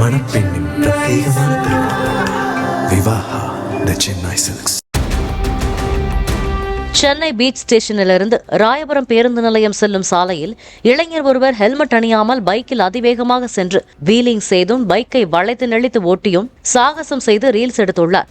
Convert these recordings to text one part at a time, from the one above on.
மணப்பெண்ணின் பிரத்யேகமான திருமணம் விவாஹா தி Chennai silks. Chennai beach ஸ்டேஷனிலிருந்து Royapuram பேருந்து நிலையம் செல்லும் சாலையில் இளைஞர் ஒருவர் ஹெல்மெட் அணியாமல் பைக்கில் அதிவேகமாக சென்று வீலிங் செய்தும் பைக்கை வளைத்து நெளித்து ஓட்டியும் சாகசம் செய்து ரீல்ஸ் எடுத்துள்ளார்.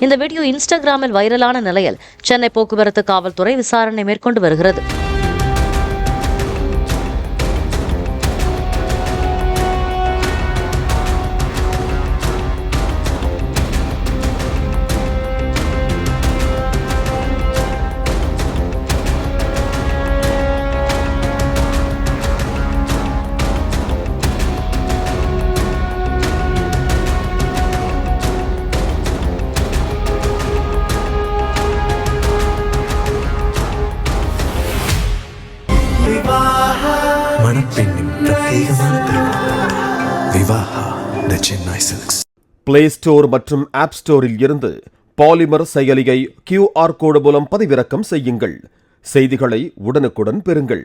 இந்த வீடியோ இன்ஸ்டாகிராமில் வைரலான நிலையில் சென்னை போக்குவரத்து காவல்துறை விசாரணை மேற்கொண்டு வருகிறது. மணப்பெண்ணின் பிரத்யேகமான திருமணம் விவாஹா தி சென்னை சில்க்ஸ். பிளே ஸ்டோர் மற்றும் ஆப் ஸ்டோரில் இருந்து பாலிமர் செயலியை QR கோடு மூலம் பதிவிறக்கம் செய்யுங்கள். செய்திகளை உடனுக்குடன் பெறுங்கள்.